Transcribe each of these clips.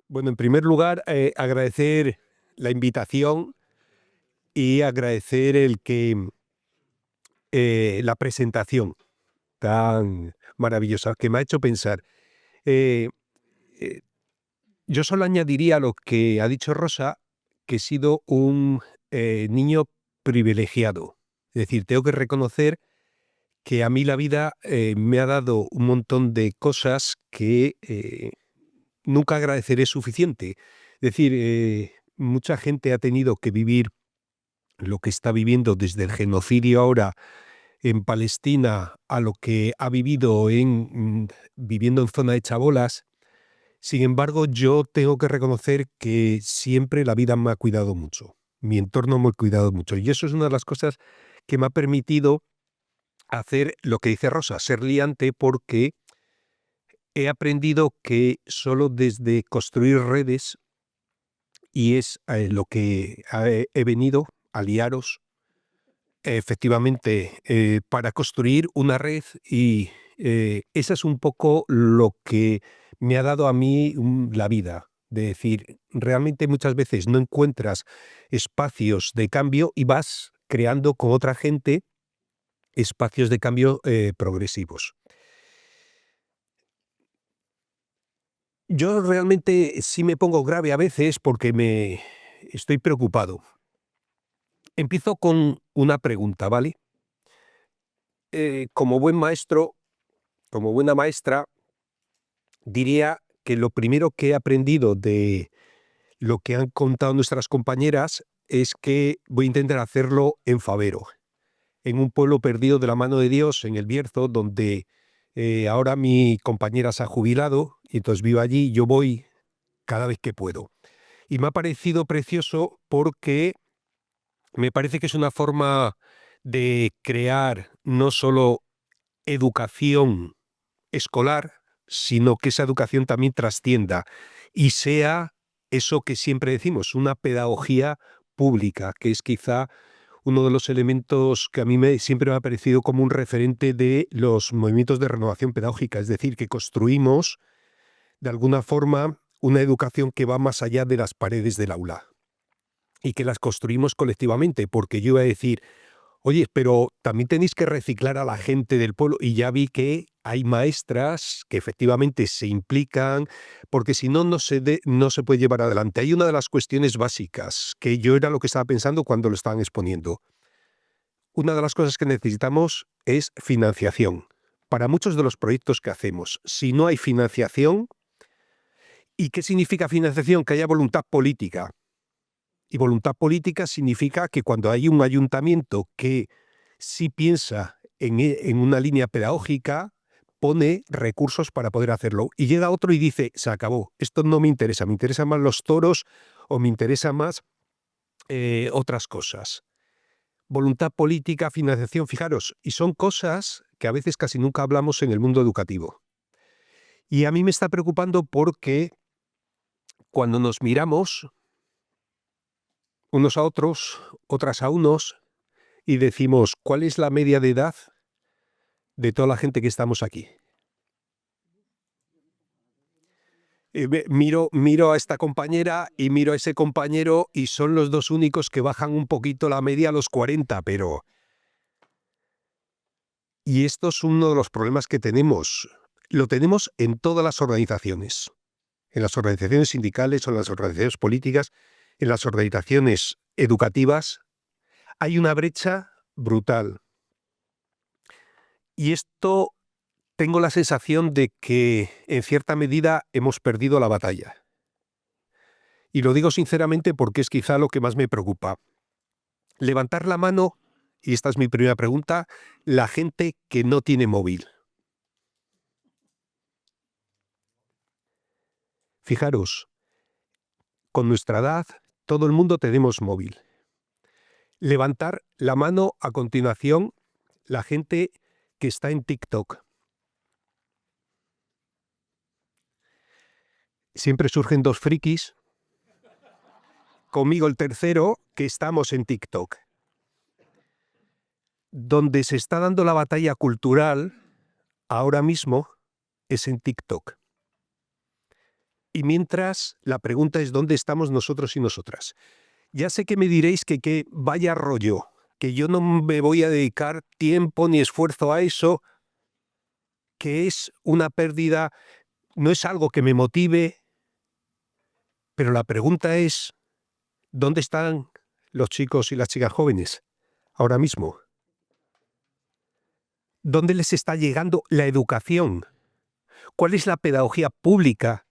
Bueno, en primer lugar, agradecer la invitación y agradecer la presentación tan maravillosa que me ha hecho pensar. Eh, eh, yo solo añadiría a lo que ha dicho Rosa, que he sido un niño privilegiado. Es decir, tengo que reconocer que a mí la vida me ha dado un montón de cosas que nunca agradeceré suficiente. Es decir, mucha gente ha tenido que vivir lo que está viviendo desde el genocidio ahora en Palestina a lo que ha vivido viviendo en zona de chabolas. Sin embargo, yo tengo que reconocer que siempre la vida me ha cuidado mucho. Mi entorno me ha cuidado mucho. Y eso es una de las cosas que me ha permitido hacer lo que dice Rosa, ser liante, porque he aprendido que solo desde construir redes, y es lo que he venido a liaros efectivamente para construir una red, y esa es un poco lo que me ha dado a mí la vida. De decir, realmente muchas veces no encuentras espacios de cambio y vas creando con otra gente espacios de cambio progresivos. Yo realmente sí me pongo grave a veces porque me estoy preocupado. Empiezo con una pregunta, ¿vale? Como buen maestro, como buena maestra, diría que lo primero que he aprendido de lo que han contado nuestras compañeras es que voy a intentar hacerlo en Fabero, en un pueblo perdido de la mano de Dios, en el Bierzo, donde ahora mi compañera se ha jubilado y entonces vivo allí y yo voy cada vez que puedo. Y me ha parecido precioso porque me parece que es una forma de crear no solo educación escolar, sino que esa educación también trascienda y sea eso que siempre decimos, una pedagogía pública, que es quizá uno de los elementos que a mí siempre me ha parecido como un referente de los movimientos de renovación pedagógica, es decir, que construimos de alguna forma una educación que va más allá de las paredes del aula y que las construimos colectivamente, porque yo iba a decir, oye, pero también tenéis que reciclar a la gente del pueblo, y ya vi que hay maestras que efectivamente se implican, porque si no, no se puede llevar adelante. Hay una de las cuestiones básicas, que yo era lo que estaba pensando cuando lo estaban exponiendo. Una de las cosas que necesitamos es financiación. Para muchos de los proyectos que hacemos, si no hay financiación, ¿y qué significa financiación? Que haya voluntad política. Y voluntad política significa que cuando hay un ayuntamiento que sí piensa en una línea pedagógica, pone recursos para poder hacerlo. Y llega otro y dice, se acabó, esto no me interesan más los toros o me interesa más otras cosas. Voluntad política, financiación, fijaros, y son cosas que a veces casi nunca hablamos en el mundo educativo. Y a mí me está preocupando porque cuando nos miramos unos a otros, otras a unos, y decimos, ¿cuál es la media de edad de toda la gente que estamos aquí? Miro a esta compañera y miro a ese compañero y son los dos únicos que bajan un poquito la media a los 40, pero... Y esto es uno de los problemas que tenemos. Lo tenemos en todas las organizaciones. En las organizaciones sindicales o en las organizaciones políticas, en las organizaciones educativas, hay una brecha brutal. Y esto tengo la sensación de que, en cierta medida, hemos perdido la batalla. Y lo digo sinceramente porque es quizá lo que más me preocupa. Levantar la mano, y esta es mi primera pregunta, la gente que no tiene móvil. Fijaros, con nuestra edad, todo el mundo tenemos móvil. Levantar la mano a continuación la gente que está en TikTok. Siempre surgen dos frikis, conmigo el tercero, que estamos en TikTok. Donde se está dando la batalla cultural ahora mismo es en TikTok. Y mientras, la pregunta es ¿dónde estamos nosotros y nosotras? Ya sé que me diréis que vaya rollo, que yo no me voy a dedicar tiempo ni esfuerzo a eso, que es una pérdida, no es algo que me motive, pero la pregunta es ¿dónde están los chicos y las chicas jóvenes ahora mismo? ¿Dónde les está llegando la educación? ¿Cuál es la pedagogía pública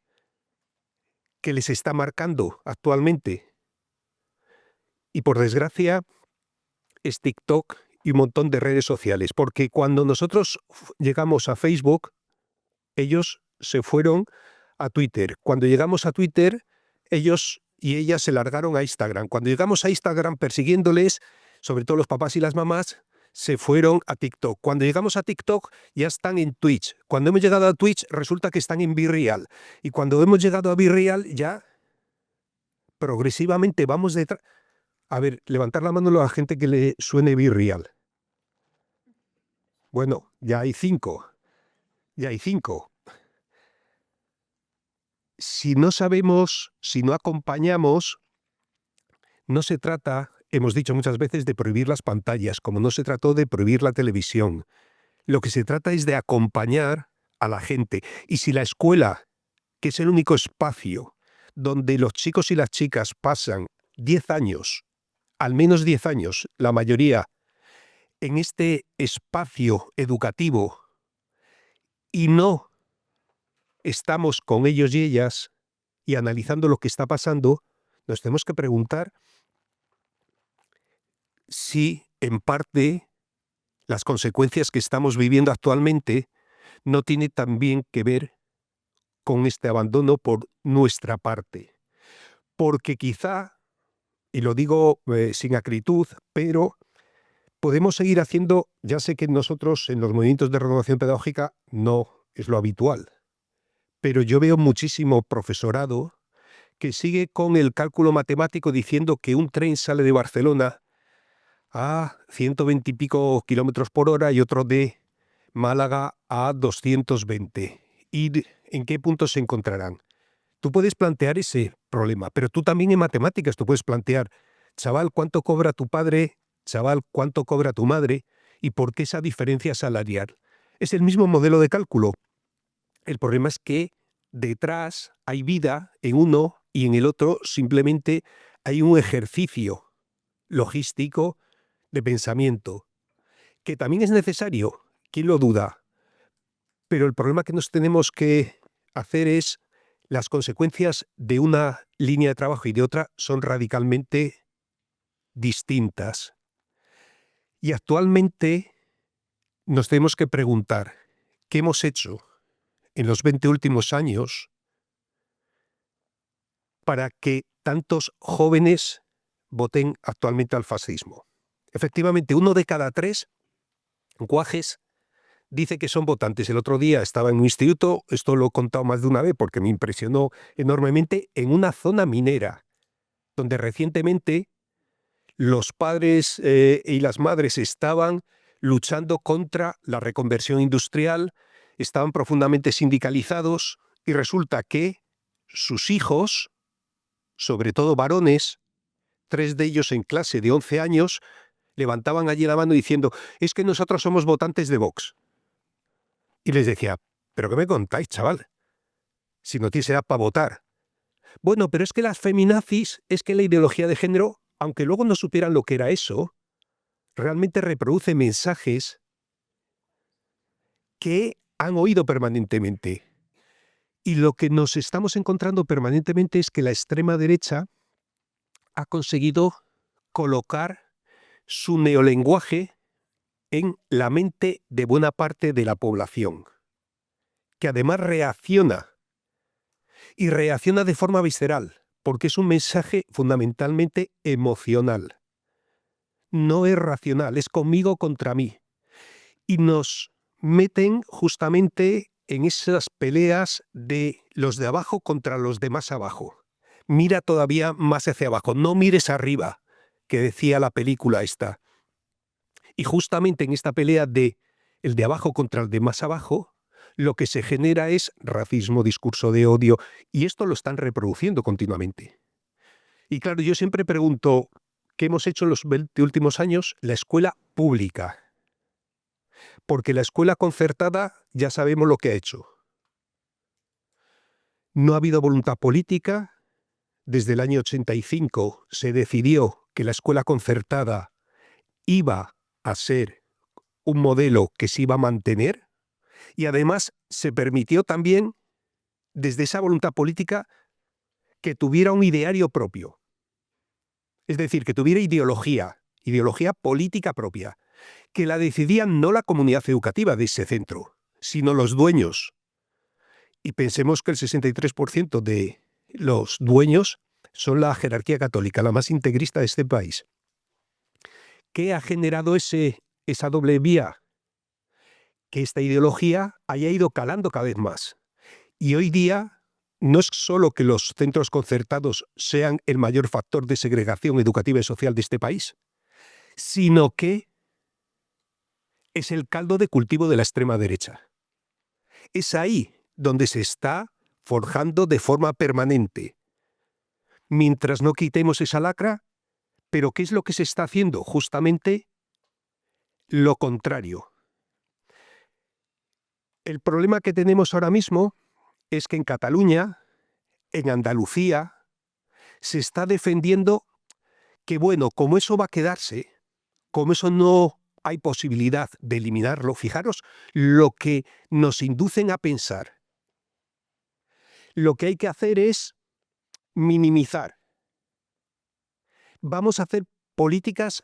que les está marcando actualmente? Y por desgracia, es TikTok y un montón de redes sociales, porque cuando nosotros llegamos a Facebook, ellos se fueron a Twitter. Cuando llegamos a Twitter, ellos y ellas se largaron a Instagram. Cuando llegamos a Instagram persiguiéndoles, sobre todo los papás y las mamás, se fueron a TikTok. Cuando llegamos a TikTok ya están en Twitch. Cuando hemos llegado a Twitch resulta que están en Virreal. Y cuando hemos llegado a Virreal ya progresivamente vamos detrás. A ver, levantar la mano a la gente que le suene Virreal. Bueno, ya hay 5. Ya hay 5. Si no sabemos, si no acompañamos, no se trata, hemos dicho muchas veces, de prohibir las pantallas, como no se trató de prohibir la televisión. Lo que se trata es de acompañar a la gente. Y si la escuela, que es el único espacio donde los chicos y las chicas pasan 10 años, al menos 10 años, la mayoría, en este espacio educativo, y no estamos con ellos y ellas y analizando lo que está pasando, nos tenemos que preguntar si, en parte, las consecuencias que estamos viviendo actualmente no tiene también que ver con este abandono por nuestra parte. Porque quizá, y lo digo sin acritud, pero podemos seguir haciendo, ya sé que nosotros en los movimientos de renovación pedagógica no es lo habitual, pero yo veo muchísimo profesorado que sigue con el cálculo matemático diciendo que un tren sale de Barcelona a 120 y pico kilómetros por hora y otro de Málaga a 220. ¿Y en qué punto se encontrarán? Tú puedes plantear ese problema, pero tú también en matemáticas tú puedes plantear, chaval, ¿cuánto cobra tu padre? Chaval, ¿cuánto cobra tu madre? ¿Y por qué esa diferencia salarial? Es el mismo modelo de cálculo. El problema es que detrás hay vida en uno y en el otro simplemente hay un ejercicio logístico de pensamiento, que también es necesario, ¿quién lo duda? Pero el problema que nos tenemos que hacer es las consecuencias de una línea de trabajo y de otra son radicalmente distintas. Y actualmente nos tenemos que preguntar, ¿qué hemos hecho en los 20 últimos años para que tantos jóvenes voten actualmente al fascismo? Efectivamente, 1 de cada 3 guajes dice que son votantes. El otro día estaba en un instituto, esto lo he contado más de una vez porque me impresionó enormemente, en una zona minera, donde recientemente los padres y las madres estaban luchando contra la reconversión industrial, estaban profundamente sindicalizados y resulta que sus hijos, sobre todo varones, 3 de ellos en clase de 11 años, levantaban allí la mano diciendo, es que nosotros somos votantes de Vox. Y les decía, ¿pero qué me contáis, chaval? Si no tienes edad para votar. Bueno, pero es que las feminazis, es que la ideología de género, aunque luego no supieran lo que era eso, realmente reproduce mensajes que han oído permanentemente. Y lo que nos estamos encontrando permanentemente es que la extrema derecha ha conseguido colocar su neolenguaje en la mente de buena parte de la población, que además reacciona, y reacciona de forma visceral, porque es un mensaje fundamentalmente emocional. No es racional, es conmigo contra mí. Y nos meten justamente en esas peleas de los de abajo contra los de más abajo. Mira todavía más hacia abajo, no mires arriba, que decía la película esta. Y justamente en esta pelea de el de abajo contra el de más abajo, lo que se genera es racismo, discurso de odio, y esto lo están reproduciendo continuamente. Y claro, yo siempre pregunto, ¿qué hemos hecho en los 20 últimos años? La escuela pública. Porque la escuela concertada ya sabemos lo que ha hecho. No ha habido voluntad política. Desde el año 85 se decidió que la escuela concertada iba a ser un modelo que se iba a mantener, y además se permitió también, desde esa voluntad política, que tuviera un ideario propio. Es decir, que tuviera ideología política propia, que la decidía no la comunidad educativa de ese centro, sino los dueños. Y pensemos que el 63% de los dueños son la jerarquía católica, la más integrista de este país. ¿Qué ha generado esa doble vía? Que esta ideología haya ido calando cada vez más. Y hoy día no es solo que los centros concertados sean el mayor factor de segregación educativa y social de este país, sino que es el caldo de cultivo de la extrema derecha. Es ahí donde se está forjando de forma permanente. Mientras no quitemos esa lacra, ¿pero qué es lo que se está haciendo? Justamente lo contrario. El problema que tenemos ahora mismo es que en Cataluña, en Andalucía, se está defendiendo que, bueno, como eso va a quedarse, como eso no hay posibilidad de eliminarlo, fijaros lo que nos inducen a pensar. Lo que hay que hacer es minimizar. Vamos a hacer políticas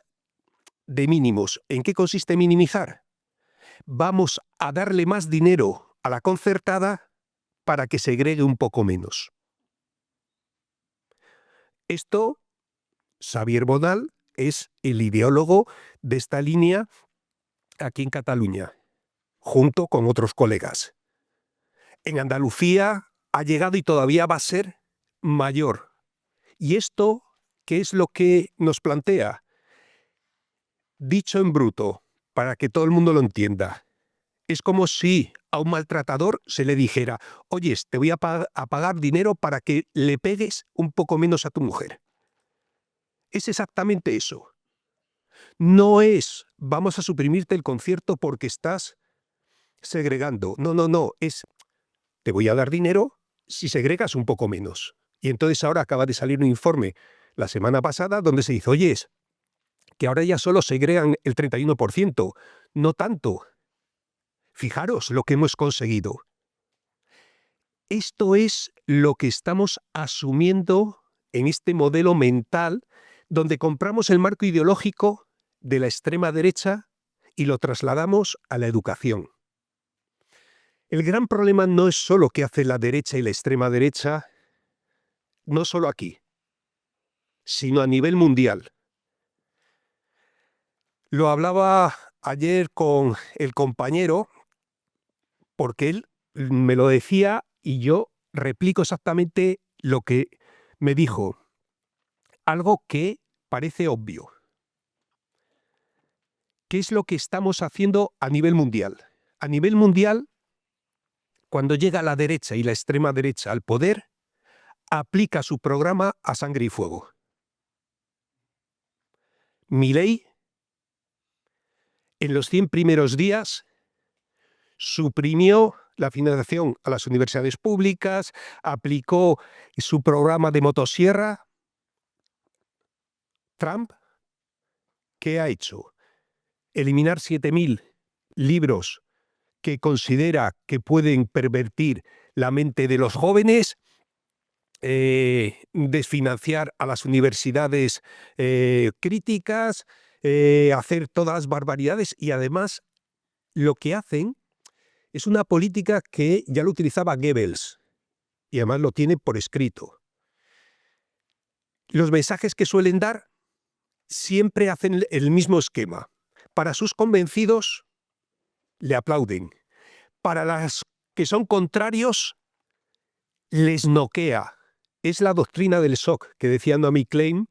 de mínimos. ¿En qué consiste minimizar? Vamos a darle más dinero a la concertada para que segregue un poco menos. Esto, Xavier Bodal es el ideólogo de esta línea aquí en Cataluña, junto con otros colegas. En Andalucía ha llegado y todavía va a ser mayor. ¿Y esto qué es lo que nos plantea? Dicho en bruto, para que todo el mundo lo entienda, es como si a un maltratador se le dijera: oye, te voy a pagar dinero para que le pegues un poco menos a tu mujer. Es exactamente eso. No es vamos a suprimirte el concierto porque estás segregando. No, es te voy a dar dinero si segregas un poco menos. Y entonces ahora acaba de salir un informe la semana pasada donde se dice: oye, que ahora ya solo segregan el 31%, no tanto. Fijaros lo que hemos conseguido. Esto es lo que estamos asumiendo en este modelo mental donde compramos el marco ideológico de la extrema derecha y lo trasladamos a la educación. El gran problema no es solo qué hace la derecha y la extrema derecha, no solo aquí, sino a nivel mundial. Lo hablaba ayer con el compañero porque él me lo decía y yo replico exactamente lo que me dijo. Algo que parece obvio. ¿Qué es lo que estamos haciendo a nivel mundial? A nivel mundial, cuando llega la derecha y la extrema derecha al poder, aplica su programa a sangre y fuego. Milei, en los 100 primeros días, suprimió la financiación a las universidades públicas, aplicó su programa de motosierra. Trump, ¿qué ha hecho? Eliminar 7.000 libros que considera que pueden pervertir la mente de los jóvenes, desfinanciar a las universidades críticas, hacer todas las barbaridades, y además lo que hacen es una política que ya lo utilizaba Goebbels y además lo tiene por escrito. Los mensajes que suelen dar siempre hacen el mismo esquema. Para sus convencidos le aplauden. Para las que son contrarios les noquea. Es la doctrina del shock que decía Naomi Klein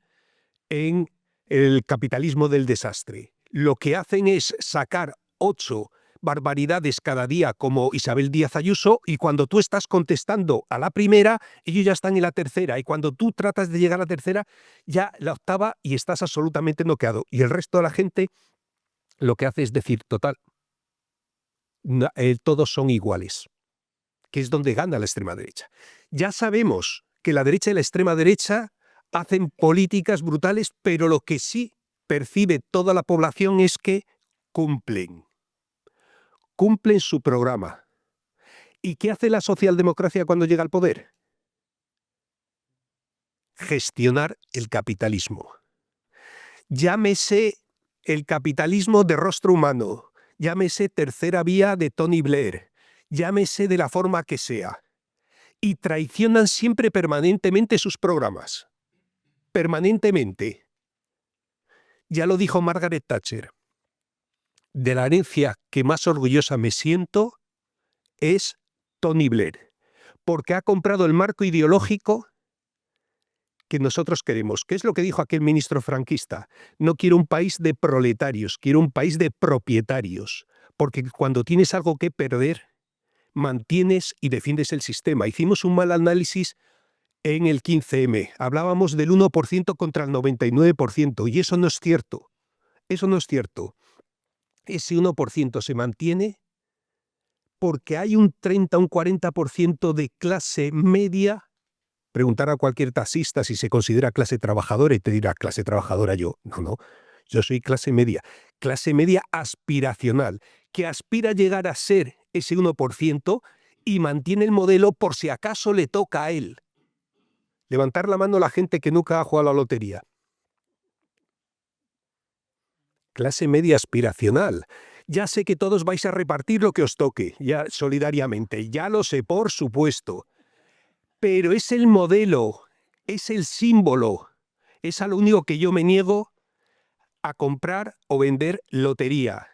en El capitalismo del desastre. Lo que hacen es sacar 8 barbaridades cada día como Isabel Díaz Ayuso, y cuando tú estás contestando a la primera, ellos ya están en la tercera, y cuando tú tratas de llegar a la tercera, ya la octava y estás absolutamente noqueado. Y el resto de la gente lo que hace es decir, total, todos son iguales, que es donde gana la extrema derecha. Ya sabemos que la derecha y la extrema derecha hacen políticas brutales, pero lo que sí percibe toda la población es que cumplen su programa. ¿Y qué hace la socialdemocracia cuando llega al poder? Gestionar el capitalismo. Llámese el capitalismo de rostro humano, llámese tercera vía de Tony Blair, llámese de la forma que sea. Y traicionan siempre permanentemente sus programas. Permanentemente. Ya lo dijo Margaret Thatcher. De la herencia que más orgullosa me siento es Tony Blair, porque ha comprado el marco ideológico que nosotros queremos. ¿Qué es lo que dijo aquel ministro franquista? No quiero un país de proletarios, quiero un país de propietarios, porque cuando tienes algo que perder, mantienes y defiendes el sistema. Hicimos un mal análisis en el 15M. Hablábamos del 1% contra el 99%, y eso no es cierto. Eso no es cierto. Ese 1% se mantiene porque hay un 30, un 40% de clase media. Preguntar a cualquier taxista si se considera clase trabajadora y te dirá, clase trabajadora yo. No, yo soy clase media aspiracional, que aspira a llegar a ser ese 1% y mantiene el modelo por si acaso le toca a él. Levantar la mano la gente que nunca ha jugado a la lotería. Clase media aspiracional. Ya sé que todos vais a repartir lo que os toque, ya solidariamente, ya lo sé, por supuesto. Pero es el modelo, es el símbolo, es a lo único que yo me niego a comprar o vender lotería.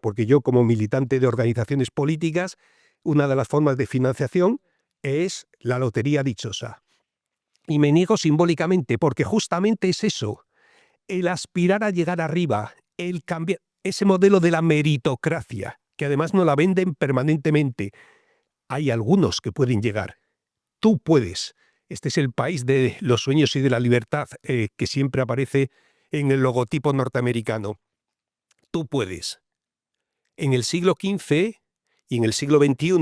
Porque yo, como militante de organizaciones políticas, una de las formas de financiación es la lotería dichosa. Y me niego simbólicamente, porque justamente es eso, el aspirar a llegar arriba, el cambiar ese modelo de la meritocracia, que además no la venden permanentemente. Hay algunos que pueden llegar. Tú puedes. Este es el país de los sueños y de la libertad que siempre aparece en el logotipo norteamericano. Tú puedes. En el siglo XV y en el siglo XXI,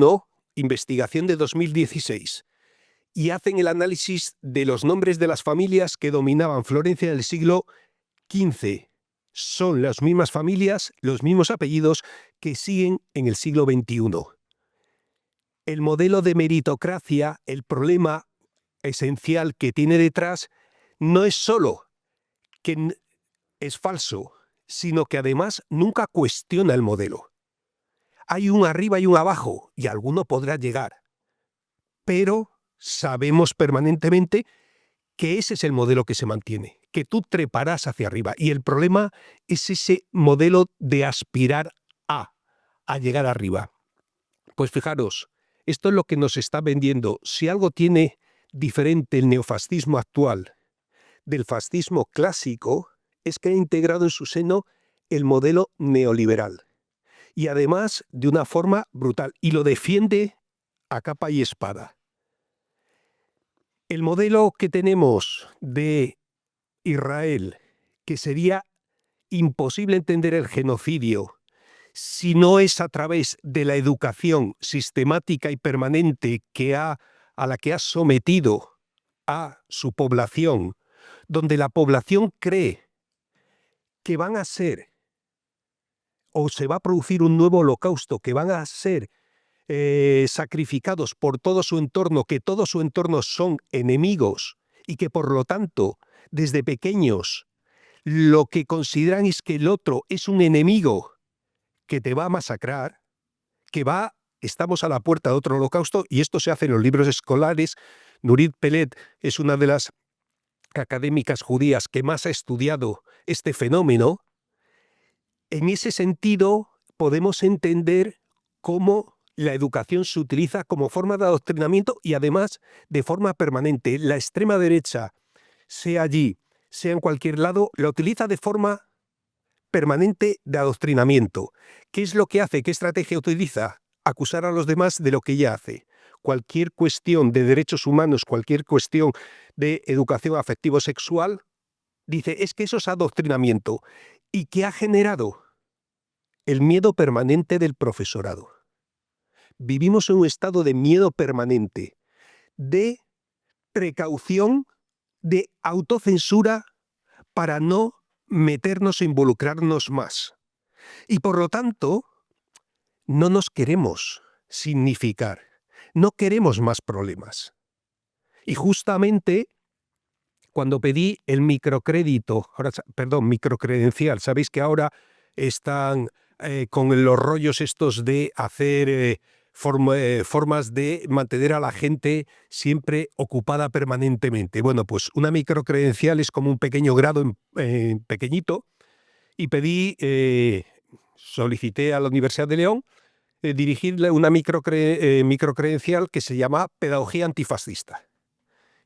investigación de 2016, y hacen el análisis de los nombres de las familias que dominaban Florencia en el siglo XV. Son las mismas familias, los mismos apellidos que siguen en el siglo XXI. El modelo de meritocracia, el problema esencial que tiene detrás, no es solo que es falso, sino que además nunca cuestiona el modelo. Hay un arriba y un abajo, y alguno podrá llegar. Pero sabemos permanentemente que ese es el modelo que se mantiene, que tú treparás hacia arriba. Y el problema es ese modelo de aspirar a llegar arriba. Pues fijaros, esto es lo que nos está vendiendo. Si algo tiene diferente el neofascismo actual del fascismo clásico, es que ha integrado en su seno el modelo neoliberal. Y además de una forma brutal. Y lo defiende a capa y espada. El modelo que tenemos de Israel, que sería imposible entender el genocidio si no es a través de la educación sistemática y permanente a la que ha sometido a su población, donde la población cree que van a ser, o se va a producir un nuevo holocausto, que van a ser sacrificados por todo su entorno, que todo su entorno son enemigos y que por lo tanto, desde pequeños, lo que consideran es que el otro es un enemigo que te va a masacrar, estamos a la puerta de otro holocausto, y esto se hace en los libros escolares. Nurit Peled es una de las académicas judías que más ha estudiado este fenómeno. En ese sentido, podemos entender cómo la educación se utiliza como forma de adoctrinamiento y además de forma permanente. La extrema derecha, sea allí, sea en cualquier lado, la utiliza de forma permanente de adoctrinamiento. ¿Qué es lo que hace? ¿Qué estrategia utiliza? Acusar a los demás de lo que ella hace. Cualquier cuestión de derechos humanos, cualquier cuestión de educación afectivo-sexual, dice, es que eso es adoctrinamiento. ¿Y qué ha generado? El miedo permanente del profesorado. Vivimos en un estado de miedo permanente, de precaución, de autocensura para no meternos e involucrarnos más. Y por lo tanto, no nos queremos significar, no queremos más problemas. Y justamente cuando pedí el microcrédito, microcredencial, sabéis que ahora están con los rollos estos de hacer formas de mantener a la gente siempre ocupada permanentemente. Bueno, pues una microcredencial es como un pequeño grado pequeñito, y solicité a la Universidad de León dirigirle una microcredencial que se llama Pedagogía Antifascista.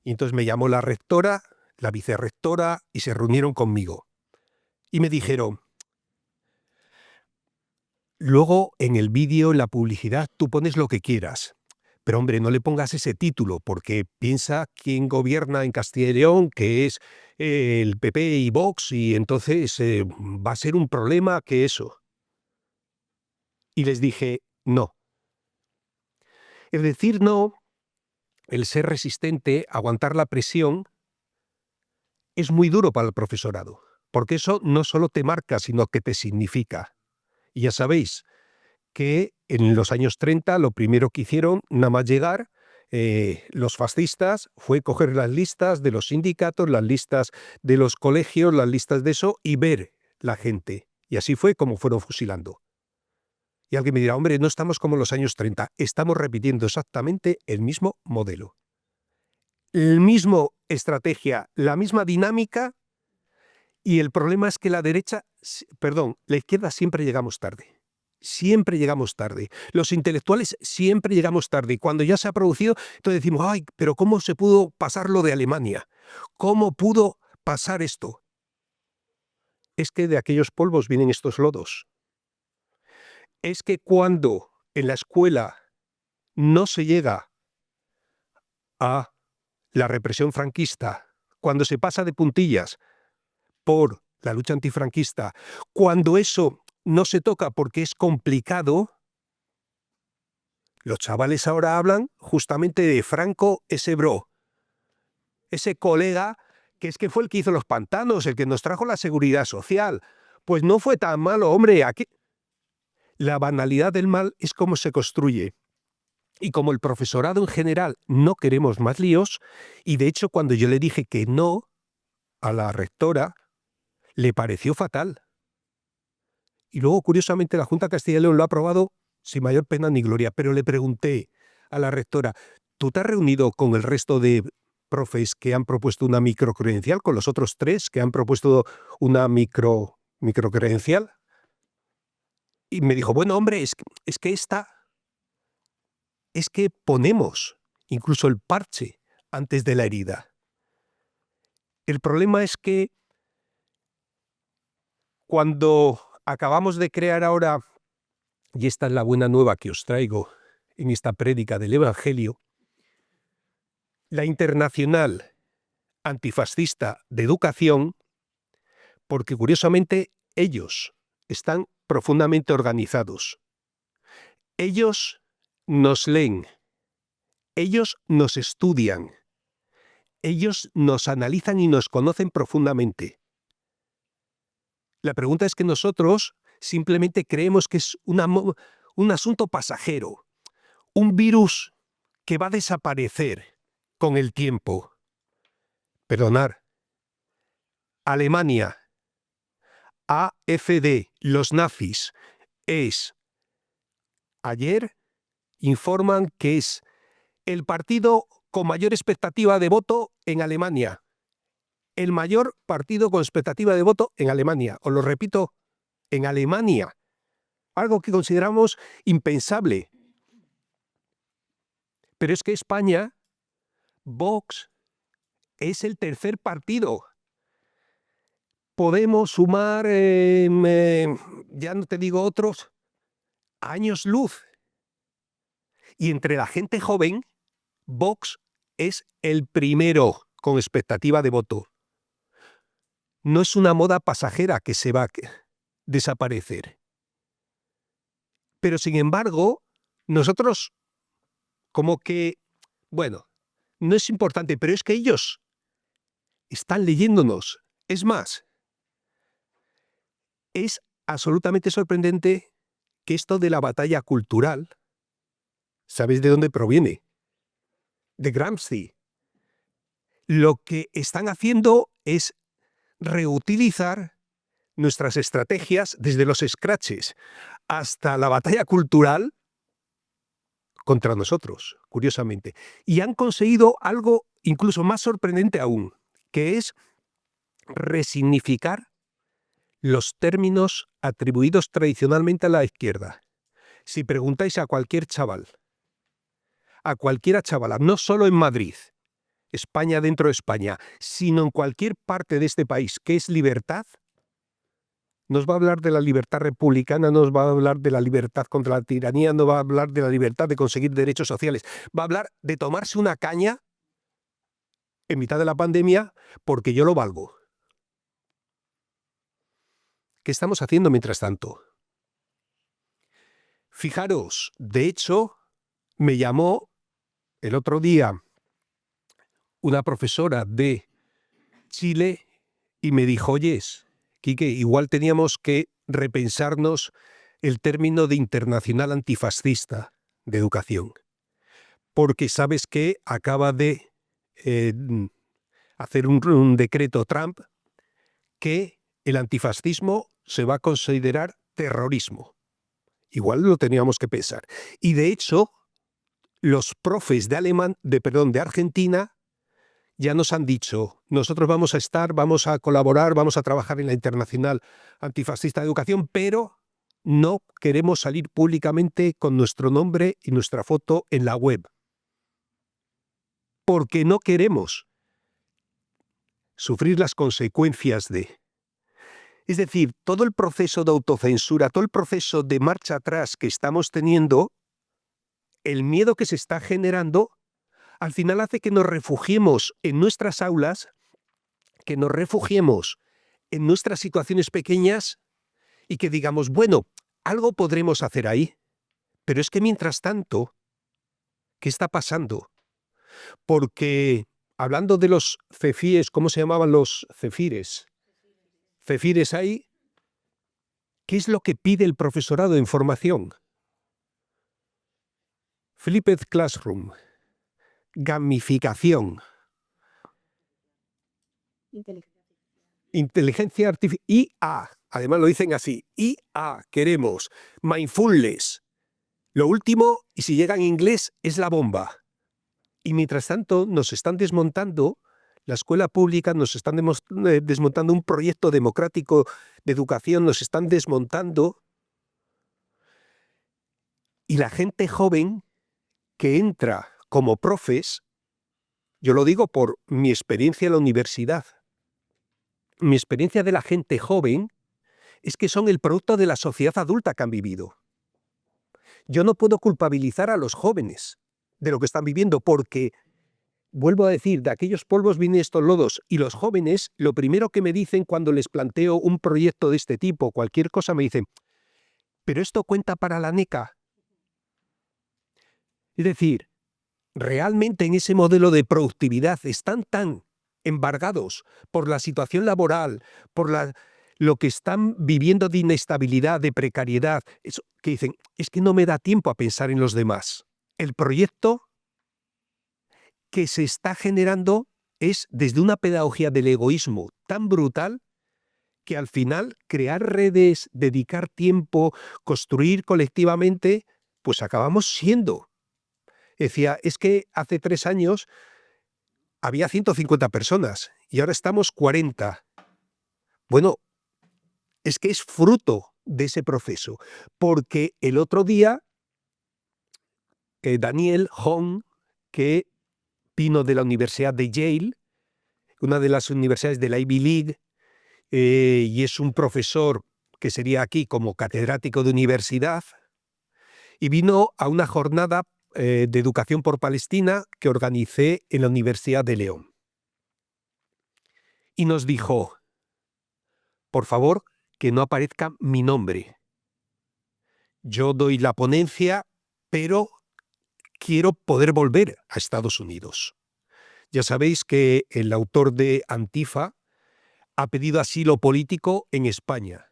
Y entonces me llamó la rectora, la vicerrectora, y se reunieron conmigo. Y me dijeron, luego en el vídeo, en la publicidad, tú pones lo que quieras. Pero hombre, no le pongas ese título, porque piensa quién gobierna en Castilla y León, que es el PP y Vox, y entonces va a ser un problema que eso. Y les dije, no. Es decir, no, el ser resistente, aguantar la presión, es muy duro para el profesorado, porque eso no solo te marca, sino que te significa. Y ya sabéis que en los años 30 lo primero que hicieron, nada más llegar, los fascistas, fue coger las listas de los sindicatos, las listas de los colegios, las listas de eso, y ver la gente. Y así fue como fueron fusilando. Y alguien me dirá, hombre, no estamos como en los años 30, estamos repitiendo exactamente el mismo modelo. La misma estrategia, la misma dinámica, y el problema es que la izquierda siempre llegamos tarde. Siempre llegamos tarde. Los intelectuales siempre llegamos tarde. Y cuando ya se ha producido, entonces decimos, ay, pero ¿cómo se pudo pasar lo de Alemania? ¿Cómo pudo pasar esto? Es que de aquellos polvos vienen estos lodos. Es que cuando en la escuela no se llega a la represión franquista, cuando se pasa de puntillas por la lucha antifranquista, cuando eso no se toca porque es complicado, los chavales ahora hablan justamente de Franco, ese bro, ese colega que es que fue el que hizo los pantanos, el que nos trajo la seguridad social. Pues no fue tan malo, hombre. Aquí la banalidad del mal es cómo se construye. Y como el profesorado en general no queremos más líos, y de hecho cuando yo le dije que no a la rectora, le pareció fatal. Y luego, curiosamente, la Junta de Castilla y León lo ha aprobado sin mayor pena ni gloria. Pero le pregunté a la rectora, ¿tú te has reunido con el resto de profes que han propuesto una microcredencial, con los otros 3 que han propuesto una microcredencial? Y me dijo, bueno, hombre, es que ponemos incluso el parche antes de la herida. El problema es que cuando acabamos de crear ahora, y esta es la buena nueva que os traigo en esta prédica del Evangelio, la Internacional Antifascista de Educación, porque curiosamente ellos están profundamente organizados. Ellos nos leen, ellos nos estudian, ellos nos analizan y nos conocen profundamente. La pregunta es que nosotros simplemente creemos que es un asunto pasajero, un virus que va a desaparecer con el tiempo. Perdonar. Alemania, AfD, los nazis, ayer informan que es el partido con mayor expectativa de voto en Alemania. El mayor partido con expectativa de voto en Alemania. Os lo repito, en Alemania. Algo que consideramos impensable. Pero es que España, Vox, es el tercer partido. podemos sumar, ya no te digo otros, años luz. Y entre la gente joven, Vox es el primero con expectativa de voto. No es una moda pasajera que se va a desaparecer. Pero sin embargo, nosotros como que, bueno, no es importante, pero es que ellos están leyéndonos. Es más, es absolutamente sorprendente que esto de la batalla cultural, ¿sabéis de dónde proviene? De Gramsci. Lo que están haciendo es reutilizar nuestras estrategias desde los scratches hasta la batalla cultural contra nosotros, curiosamente. Y han conseguido algo incluso más sorprendente aún, que es resignificar los términos atribuidos tradicionalmente a la izquierda. Si preguntáis a cualquier chaval, a cualquiera chavala, no solo en Madrid, España dentro de España, sino en cualquier parte de este país, ¿qué es libertad? Nos va a hablar de la libertad republicana, nos va a hablar de la libertad contra la tiranía, no va a hablar de la libertad de conseguir derechos sociales, va a hablar de tomarse una caña en mitad de la pandemia porque yo lo valgo. ¿Qué estamos haciendo mientras tanto? Fijaros, de hecho, me llamó el otro día una profesora de Chile y me dijo, oyes, Quique, igual teníamos que repensarnos el término de internacional antifascista de educación, porque sabes que acaba de hacer un decreto Trump que el antifascismo se va a considerar terrorismo. Igual lo teníamos que pensar. Y de hecho, los profes de Argentina ya nos han dicho, nosotros vamos a colaborar, vamos a trabajar en la Internacional Antifascista de Educación, pero no queremos salir públicamente con nuestro nombre y nuestra foto en la web. Porque no queremos sufrir las consecuencias de... Es decir, todo el proceso de autocensura, todo el proceso de marcha atrás que estamos teniendo, el miedo que se está generando, al final hace que nos refugiemos en nuestras aulas, que nos refugiemos en nuestras situaciones pequeñas y que digamos, bueno, algo podremos hacer ahí. Pero es que mientras tanto, ¿qué está pasando? Porque, hablando de los cefíes, ¿cómo se llamaban los cefires? Cefires ahí, ¿qué es lo que pide el profesorado en formación? Flipped Classroom, gamificación, inteligencia artificial, IA, además lo dicen así, IA, queremos, mindfulness. Lo último, y si llega en inglés, es la bomba. Y mientras tanto nos están desmontando la escuela pública, nos están desmontando un proyecto democrático de educación, nos están desmontando. Y la gente joven que entra como profes, yo lo digo por mi experiencia en la universidad, mi experiencia de la gente joven es que son el producto de la sociedad adulta que han vivido. Yo no puedo culpabilizar a los jóvenes de lo que están viviendo porque, vuelvo a decir, de aquellos polvos vienen estos lodos, y los jóvenes lo primero que me dicen cuando les planteo un proyecto de este tipo, cualquier cosa, me dicen, ¿pero esto cuenta para la NECA? Es decir, realmente en ese modelo de productividad están tan embargados por la situación laboral, por lo que están viviendo de inestabilidad, de precariedad, eso, que dicen, es que no me da tiempo a pensar en los demás. El proyecto que se está generando es desde una pedagogía del egoísmo tan brutal que al final crear redes, dedicar tiempo, construir colectivamente, pues acabamos siendo. Decía, es que hace 3 años había 150 personas y ahora estamos 40. Bueno, es que es fruto de ese proceso, porque el otro día Daniel Hong, que vino de la Universidad de Yale, una de las universidades de la Ivy League, y es un profesor que sería aquí como catedrático de universidad, y vino a una jornada de educación por Palestina que organicé en la Universidad de León. Y nos dijo, por favor, que no aparezca mi nombre. Yo doy la ponencia, pero quiero poder volver a Estados Unidos. Ya sabéis que el autor de Antifa ha pedido asilo político en España.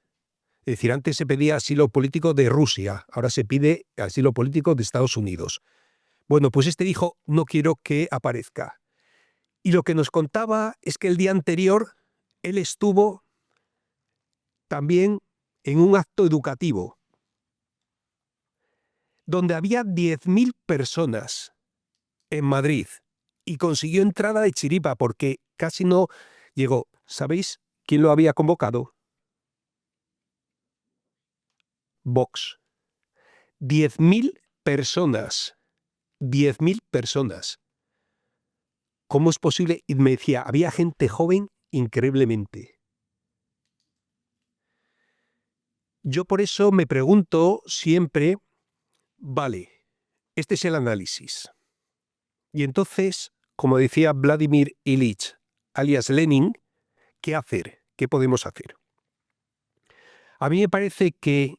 Es decir, antes se pedía asilo político de Rusia, ahora se pide asilo político de Estados Unidos. Bueno, pues este dijo, no quiero que aparezca. Y lo que nos contaba es que el día anterior él estuvo también en un acto educativo, donde había 10.000 personas en Madrid, y consiguió entrada de chiripa porque casi no llegó. ¿Sabéis quién lo había convocado? Vox. 10.000 personas. 10.000 personas. ¿Cómo es posible? Y me decía, había gente joven increíblemente. Yo por eso me pregunto siempre, vale, este es el análisis. Y entonces, como decía Vladimir Ilich, alias Lenin, ¿qué hacer? ¿Qué podemos hacer? A mí me parece que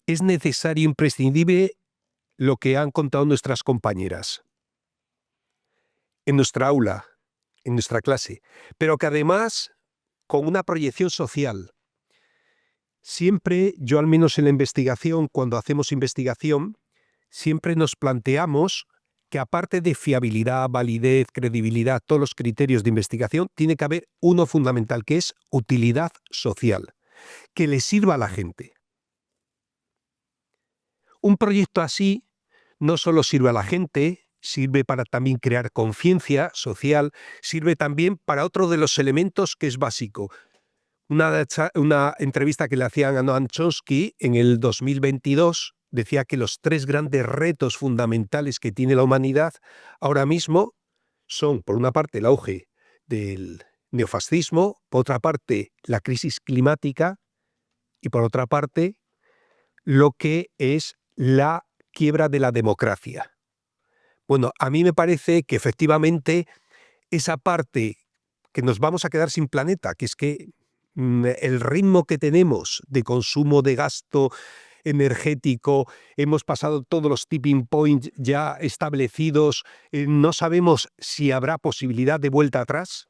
es necesario, imprescindible, lo que han contado nuestras compañeras en nuestra aula, en nuestra clase, pero que además con una proyección social. Siempre, yo al menos en la investigación, cuando hacemos investigación, siempre nos planteamos que aparte de fiabilidad, validez, credibilidad, todos los criterios de investigación, tiene que haber uno fundamental, que es utilidad social, que le sirva a la gente. Un proyecto así no solo sirve a la gente, sirve para también crear conciencia social, sirve también para otro de los elementos que es básico. Una entrevista que le hacían a Noam Chomsky en el 2022 decía que los 3 grandes retos fundamentales que tiene la humanidad ahora mismo son, por una parte, el auge del neofascismo, por otra parte, la crisis climática y, por otra parte, lo que es la quiebra de la democracia. Bueno, a mí me parece que efectivamente esa parte que nos vamos a quedar sin planeta, que es que el ritmo que tenemos de consumo de gasto energético, hemos pasado todos los tipping points ya establecidos, no sabemos si habrá posibilidad de vuelta atrás,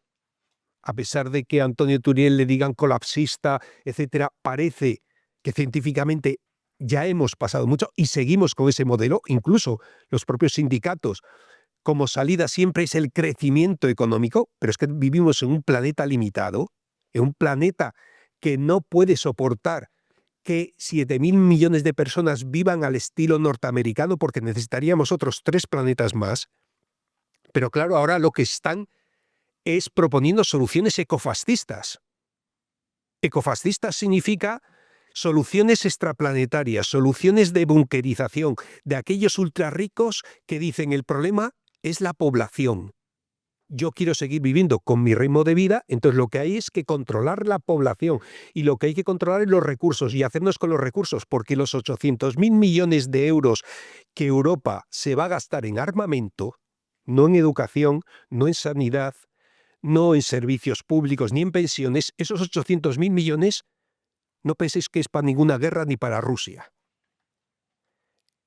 a pesar de que a Antonio Turiel le digan colapsista, etcétera, parece que científicamente ya hemos pasado mucho y seguimos con ese modelo, incluso los propios sindicatos. Como salida siempre es el crecimiento económico, pero es que vivimos en un planeta limitado, en un planeta que no puede soportar que 7.000 millones de personas vivan al estilo norteamericano porque necesitaríamos otros 3 planetas más. Pero claro, ahora lo que están es proponiendo soluciones ecofascistas. Ecofascistas significa soluciones extraplanetarias, soluciones de bunkerización, de aquellos ultrarricos que dicen el problema es la población. Yo quiero seguir viviendo con mi ritmo de vida, entonces lo que hay es que controlar la población y lo que hay que controlar es los recursos y hacernos con los recursos, porque los 800.000 millones de euros que Europa se va a gastar en armamento, no en educación, no en sanidad, no en servicios públicos ni en pensiones, esos 800.000 millones no penséis que es para ninguna guerra ni para Rusia.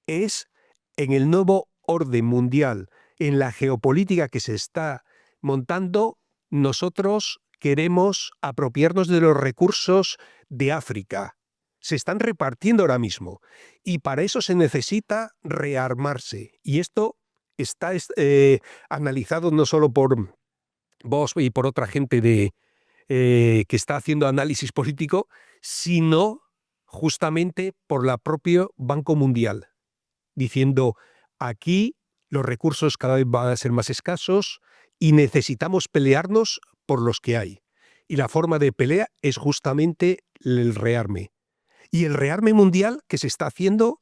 Es en el nuevo orden mundial, en la geopolítica que se está montando, nosotros queremos apropiarnos de los recursos de África. Se están repartiendo ahora mismo y para eso se necesita rearmarse. Y esto está analizado no solo por vos y por otra gente que está haciendo análisis político, sino justamente por la propio Banco Mundial, diciendo aquí los recursos cada vez van a ser más escasos y necesitamos pelearnos por los que hay. Y la forma de pelea es justamente el rearme. Y el rearme mundial que se está haciendo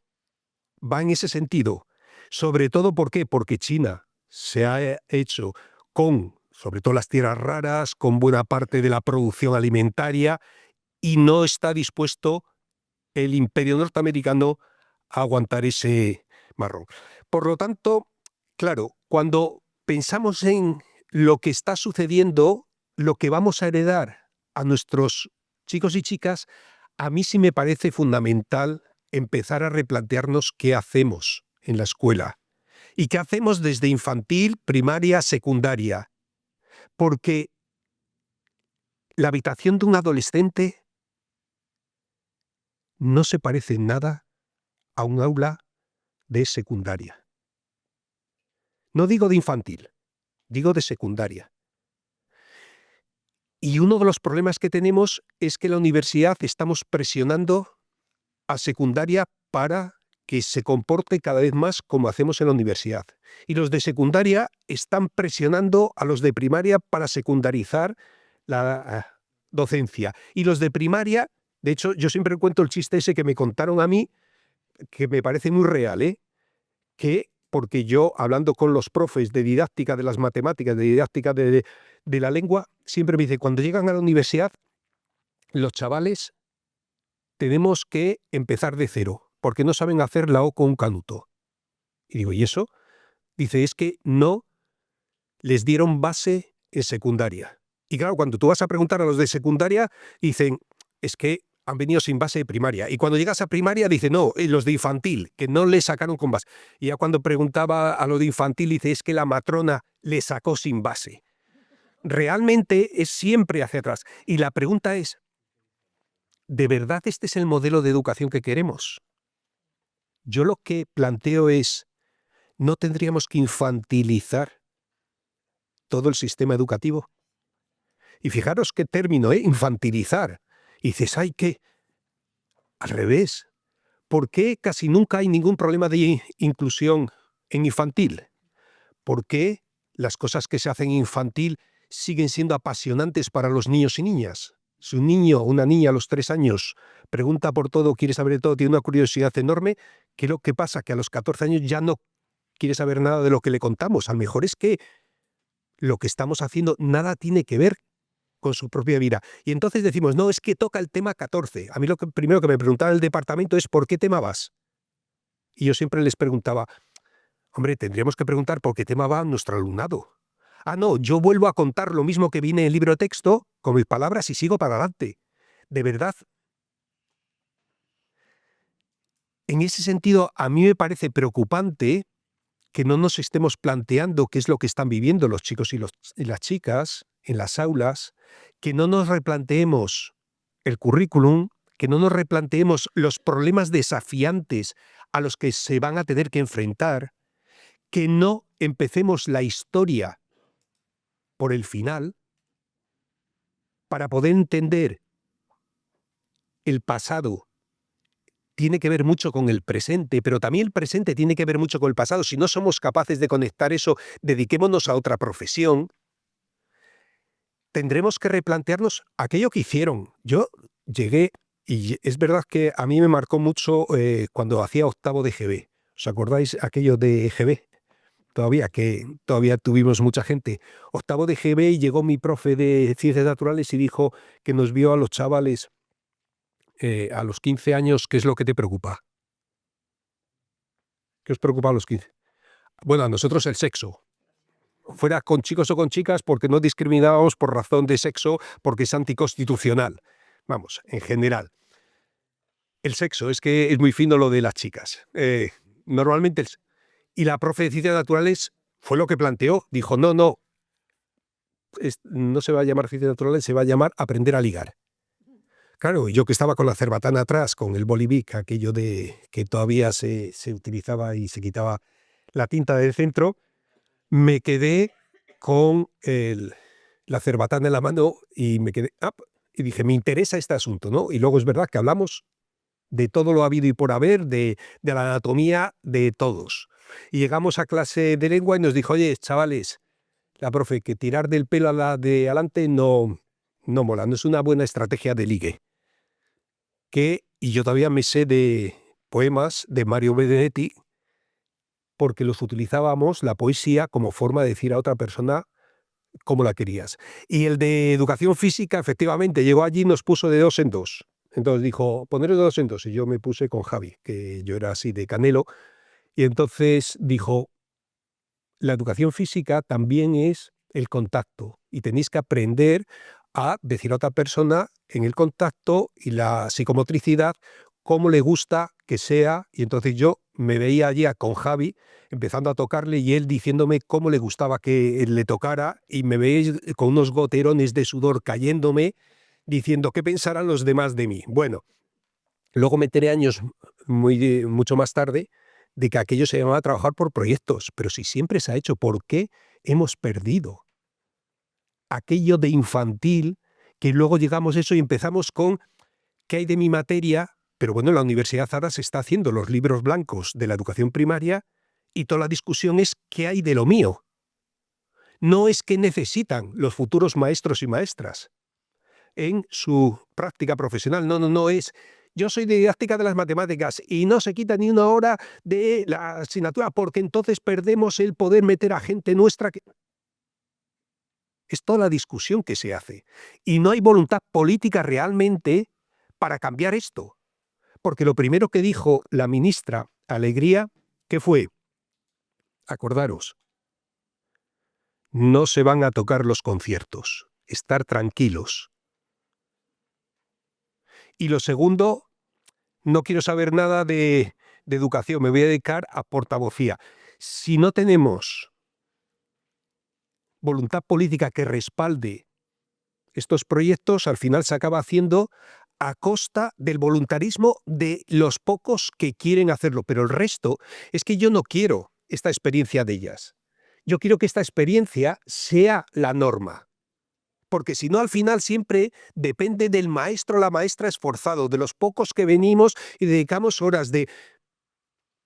va en ese sentido. Sobre todo, ¿por qué? Porque China se ha hecho con sobre todo las tierras raras, con buena parte de la producción alimentaria, y no está dispuesto el imperio norteamericano a aguantar ese marrón. Por lo tanto, claro, cuando pensamos en lo que está sucediendo, lo que vamos a heredar a nuestros chicos y chicas, a mí sí me parece fundamental empezar a replantearnos qué hacemos en la escuela y qué hacemos desde infantil, primaria, secundaria, porque la habitación de un adolescente no se parece en nada a un aula de secundaria. No digo de infantil, digo de secundaria. Y uno de los problemas que tenemos es que en la universidad estamos presionando a secundaria para que se comporte cada vez más como hacemos en la universidad. Y los de secundaria están presionando a los de primaria para secundarizar la docencia. Y los de primaria, de hecho, yo siempre cuento el chiste ese que me contaron a mí, que me parece muy real, que porque yo, hablando con los profes de didáctica de las matemáticas, de didáctica de la lengua, siempre me dice, cuando llegan a la universidad, los chavales tenemos que empezar de cero, porque no saben hacer la O con un canuto. Y digo, ¿y eso? Dice, es que no les dieron base en secundaria. Y claro, cuando tú vas a preguntar a los de secundaria, dicen, es que han venido sin base de primaria. Y cuando llegas a primaria, dice, no, los de infantil, que no le sacaron con base. Y ya cuando preguntaba a los de infantil, dice, es que la matrona le sacó sin base. Realmente es siempre hacia atrás. Y la pregunta es, ¿de verdad este es el modelo de educación que queremos? Yo lo que planteo es, ¿no tendríamos que infantilizar todo el sistema educativo? Y fijaros qué término, infantilizar. Y dices, ¡ay, qué! Al revés. ¿Por qué casi nunca hay ningún problema de inclusión en infantil? ¿Por qué las cosas que se hacen en infantil siguen siendo apasionantes para los niños y niñas? Si un niño o una niña a los 3 años pregunta por todo, quiere saber de todo, tiene una curiosidad enorme, ¿qué es lo que pasa? Que a los 14 años ya no quiere saber nada de lo que le contamos. A lo mejor es que lo que estamos haciendo nada tiene que ver con su propia vida. Y entonces decimos, no, es que toca el tema 14. A mí lo primero que me preguntaba el departamento es, ¿por qué tema vas? Y yo siempre les preguntaba, hombre, tendríamos que preguntar por qué tema va nuestro alumnado. Ah, no, yo vuelvo a contar lo mismo que viene en el libro de texto, con mis palabras, y sigo para adelante. De verdad, en ese sentido, a mí me parece preocupante que no nos estemos planteando qué es lo que están viviendo los chicos y las chicas en las aulas, que no nos replanteemos el currículum, que no nos replanteemos los problemas desafiantes a los que se van a tener que enfrentar, que no empecemos la historia por el final para poder entender el pasado. Tiene que ver mucho con el presente, pero también el presente tiene que ver mucho con el pasado. Si no somos capaces de conectar eso, dediquémonos a otra profesión. Tendremos que replantearnos aquello que hicieron. Yo llegué, y es verdad que a mí me marcó mucho cuando hacía octavo de GB. ¿Os acordáis aquello de GB? Todavía tuvimos mucha gente. Octavo de GB y llegó mi profe de Ciencias Naturales y dijo que nos vio a los chavales a los 15 años, ¿qué es lo que te preocupa? ¿Qué os preocupa a los 15? Bueno, a nosotros el sexo. Fuera con chicos o con chicas, porque no discriminábamos por razón de sexo, porque es anticonstitucional. Vamos, en general. El sexo, es que es muy fino lo de las chicas. Normalmente, y la profe de Ciencias Naturales fue lo que planteó. Dijo, no, no, no se va a llamar Ciencias Naturales, se va a llamar Aprender a ligar. Claro, y yo que estaba con la cerbatana atrás, con el bolivic, aquello de que todavía se utilizaba y se quitaba la tinta del centro, me quedé con la cerbatana en la mano y me quedé, y dije, me interesa este asunto, ¿no? Y luego es verdad que hablamos de todo lo habido y por haber, de la anatomía de todos. Y llegamos a clase de lengua y nos dijo, oye, chavales, la profe, que tirar del pelo de adelante no mola, no es una buena estrategia de ligue. Y yo todavía me sé de poemas de Mario Benedetti, porque los utilizábamos, la poesía, como forma de decir a otra persona como la querías. Y el de educación física, efectivamente, llegó allí y nos puso de 2 en 2. Entonces dijo, poneros de 2 en 2. Y yo me puse con Javi, que yo era así de Canelo. Y entonces dijo, la educación física también es el contacto y tenéis que aprender a decir a otra persona en el contacto y la psicomotricidad cómo le gusta que sea. Y entonces yo me veía allí con Javi empezando a tocarle y él diciéndome cómo le gustaba que le tocara y me veis con unos goterones de sudor cayéndome diciendo qué pensarán los demás de mí. Bueno, luego me enteré años mucho más tarde de que aquello se llamaba trabajar por proyectos, pero si siempre se ha hecho, ¿por qué hemos perdido aquello de infantil, que luego llegamos a eso y empezamos con ¿qué hay de mi materia? Pero bueno, en la universidad ahora se está haciendo los libros blancos de la educación primaria y toda la discusión es ¿qué hay de lo mío? No es que necesitan los futuros maestros y maestras en su práctica profesional. No, no, no es. Yo soy de didáctica de las matemáticas y no se quita ni una hora de la asignatura porque entonces perdemos el poder meter a gente nuestra que... Es toda la discusión que se hace. Y no hay voluntad política realmente para cambiar esto. Porque lo primero que dijo la ministra Alegría, ¿qué fue? Acordaros, no se van a tocar los conciertos, estar tranquilos. Y lo segundo, no quiero saber nada de educación, me voy a dedicar a portavocía. Si no tenemos voluntad política que respalde estos proyectos, al final se acaba haciendo a costa del voluntarismo de los pocos que quieren hacerlo. Pero el resto es que yo no quiero esta experiencia de ellas. Yo quiero que esta experiencia sea la norma. Porque si no, al final siempre depende del maestro o la maestra esforzado, de los pocos que venimos y dedicamos horas de...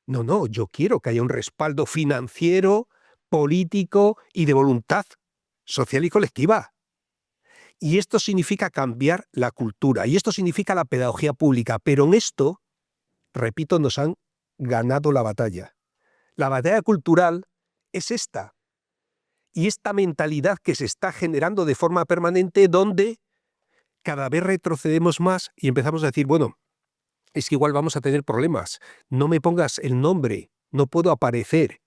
No, no, yo quiero que haya un respaldo financiero, político y de voluntad social y colectiva. Y esto significa cambiar la cultura, y esto significa la pedagogía pública. Pero en esto, repito, nos han ganado la batalla. La batalla cultural es esta. Y esta mentalidad que se está generando de forma permanente donde cada vez retrocedemos más y empezamos a decir, bueno, es que igual vamos a tener problemas. No me pongas el nombre, no puedo aparecer.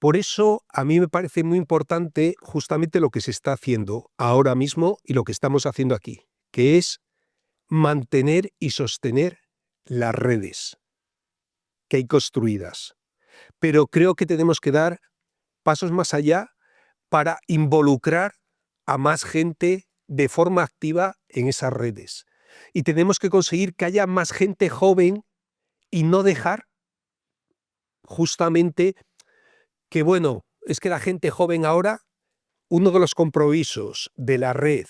Por eso a mí me parece muy importante justamente lo que se está haciendo ahora mismo y lo que estamos haciendo aquí, que es mantener y sostener las redes que hay construidas. Pero creo que tenemos que dar pasos más allá para involucrar a más gente de forma activa en esas redes. Y tenemos que conseguir que haya más gente joven y no dejar justamente que, bueno, es que la gente joven ahora, uno de los compromisos de la red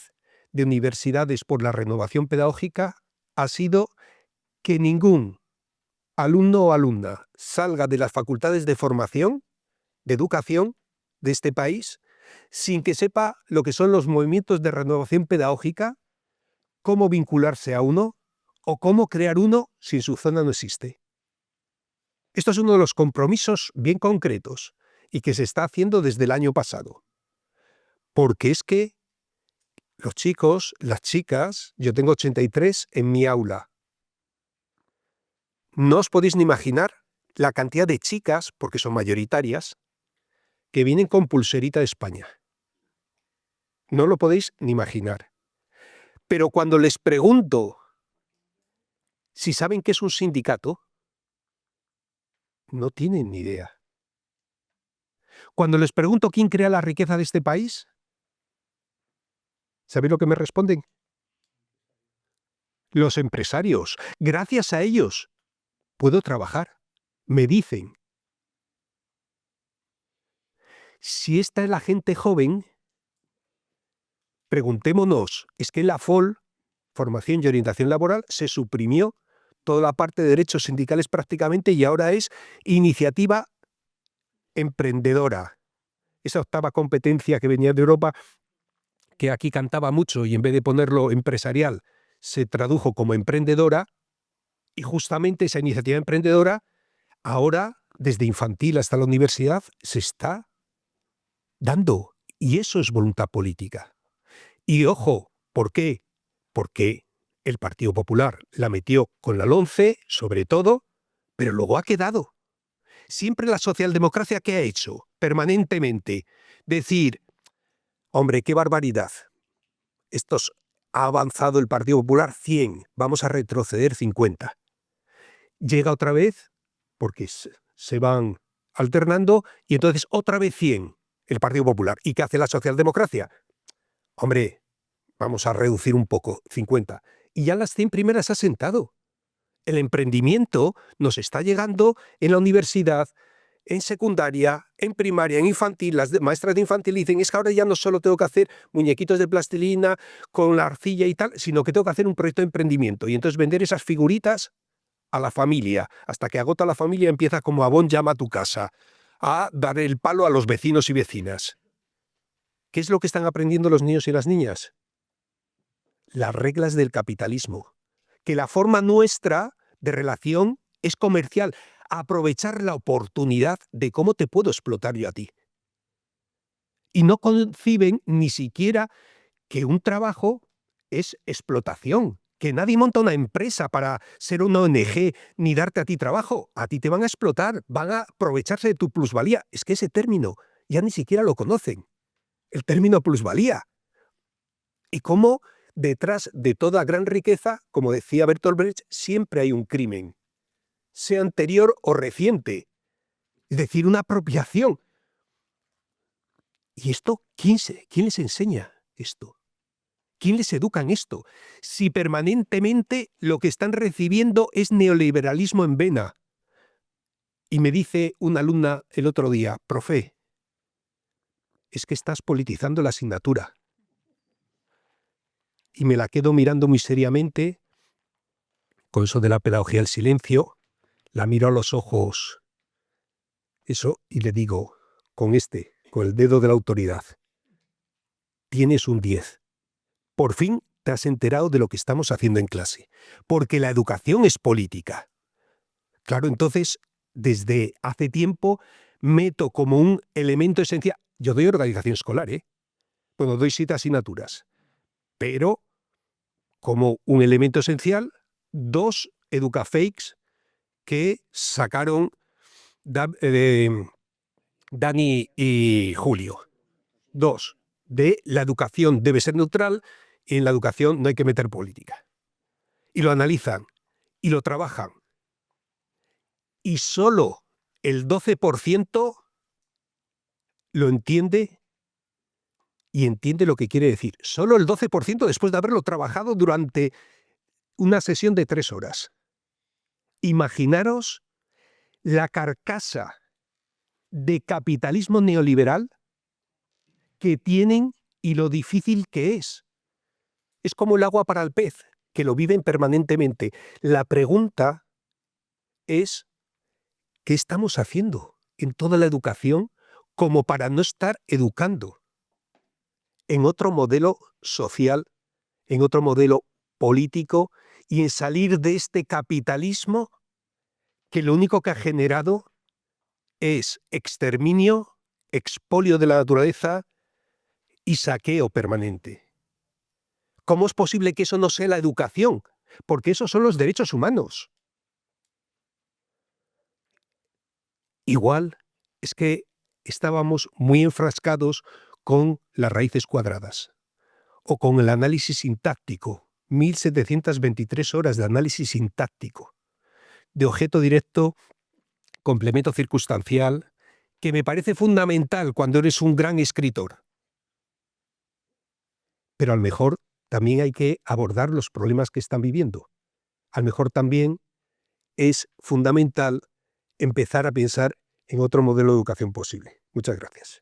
de universidades por la renovación pedagógica ha sido que ningún alumno o alumna salga de las facultades de formación, de educación de este país, sin que sepa lo que son los movimientos de renovación pedagógica, cómo vincularse a uno o cómo crear uno si en su zona no existe. Esto es uno de los compromisos bien concretos y que se está haciendo desde el año pasado. Porque es que los chicos, las chicas, yo tengo 83 en mi aula. No os podéis ni imaginar la cantidad de chicas, porque son mayoritarias, que vienen con pulserita de España. No lo podéis ni imaginar. Pero cuando les pregunto si saben qué es un sindicato, no tienen ni idea. Cuando les pregunto quién crea la riqueza de este país, ¿sabéis lo que me responden? Los empresarios. Gracias a ellos puedo trabajar. Me dicen. Si esta es la gente joven, preguntémonos, es que en la FOL, Formación y Orientación Laboral, se suprimió toda la parte de derechos sindicales prácticamente y ahora es iniciativa emprendedora. Esa octava competencia que venía de Europa, que aquí cantaba mucho y en vez de ponerlo empresarial, se tradujo como emprendedora, y justamente esa iniciativa emprendedora, ahora, desde infantil hasta la universidad, se está dando. Y eso es voluntad política. Y ojo, ¿por qué? Porque el Partido Popular la metió con la LOMCE, sobre todo, pero luego ha quedado. Siempre la socialdemocracia, ¿qué ha hecho? Permanentemente. Decir, hombre, qué barbaridad. Estos ha avanzado el Partido Popular 100, vamos a retroceder 50. Llega otra vez, porque se van alternando, y entonces otra vez 100 el Partido Popular. ¿Y qué hace la socialdemocracia? Hombre, vamos a reducir un poco, 50. Y ya las 100 primeras ha sentado. El emprendimiento nos está llegando en la universidad, en secundaria, en primaria, en infantil. Las maestras de infantil dicen, es que ahora ya no solo tengo que hacer muñequitos de plastilina con la arcilla y tal, sino que tengo que hacer un proyecto de emprendimiento. Y entonces vender esas figuritas a la familia, hasta que agota la familia, empieza como Abón llama a tu casa, a dar el palo a los vecinos y vecinas. ¿Qué es lo que están aprendiendo los niños y las niñas? Las reglas del capitalismo. Que la forma nuestra de relación es comercial. Aprovechar la oportunidad de cómo te puedo explotar yo a ti. Y no conciben ni siquiera que un trabajo es explotación, que nadie monta una empresa para ser una ONG ni darte a ti trabajo. A ti te van a explotar, van a aprovecharse de tu plusvalía. Es que ese término ya ni siquiera lo conocen. El término plusvalía. Y cómo detrás de toda gran riqueza, como decía Bertolt Brecht, siempre hay un crimen, sea anterior o reciente. Es decir, una apropiación. ¿Y esto quién les enseña esto? ¿Quién les educa en esto? Si permanentemente lo que están recibiendo es neoliberalismo en vena. Y me dice una alumna el otro día, profe, es que estás politizando la asignatura. Y me la quedo mirando muy seriamente, con eso de la pedagogía del silencio, la miro a los ojos, eso, y le digo, con el dedo de la autoridad, tienes un 10. Por fin te has enterado de lo que estamos haciendo en clase, porque la educación es política. Claro, entonces, desde hace tiempo, meto como un elemento esencial. Yo doy organización escolar, Bueno, doy 7 asignaturas, pero como un elemento esencial, 2 educafakes que sacaron Dani y Julio. 2, de la educación debe ser neutral y en la educación no hay que meter política. Y lo analizan y lo trabajan. Y solo el 12% lo entiende y entiende lo que quiere decir. Solo el 12% después de haberlo trabajado durante una sesión de 3 horas. Imaginaros la carcasa de capitalismo neoliberal que tienen y lo difícil que es. Es como el agua para el pez, que lo viven permanentemente. La pregunta es, ¿qué estamos haciendo en toda la educación como para no estar educando en otro modelo social, en otro modelo político y en salir de este capitalismo que lo único que ha generado es exterminio, expolio de la naturaleza y saqueo permanente? ¿Cómo es posible que eso no sea la educación? Porque esos son los derechos humanos. Igual es que estábamos muy enfrascados con las raíces cuadradas o con el análisis sintáctico, 1723 horas de análisis sintáctico, de objeto directo, complemento circunstancial, que me parece fundamental cuando eres un gran escritor. Pero a lo mejor también hay que abordar los problemas que están viviendo. A lo mejor también es fundamental empezar a pensar en otro modelo de educación posible. Muchas gracias.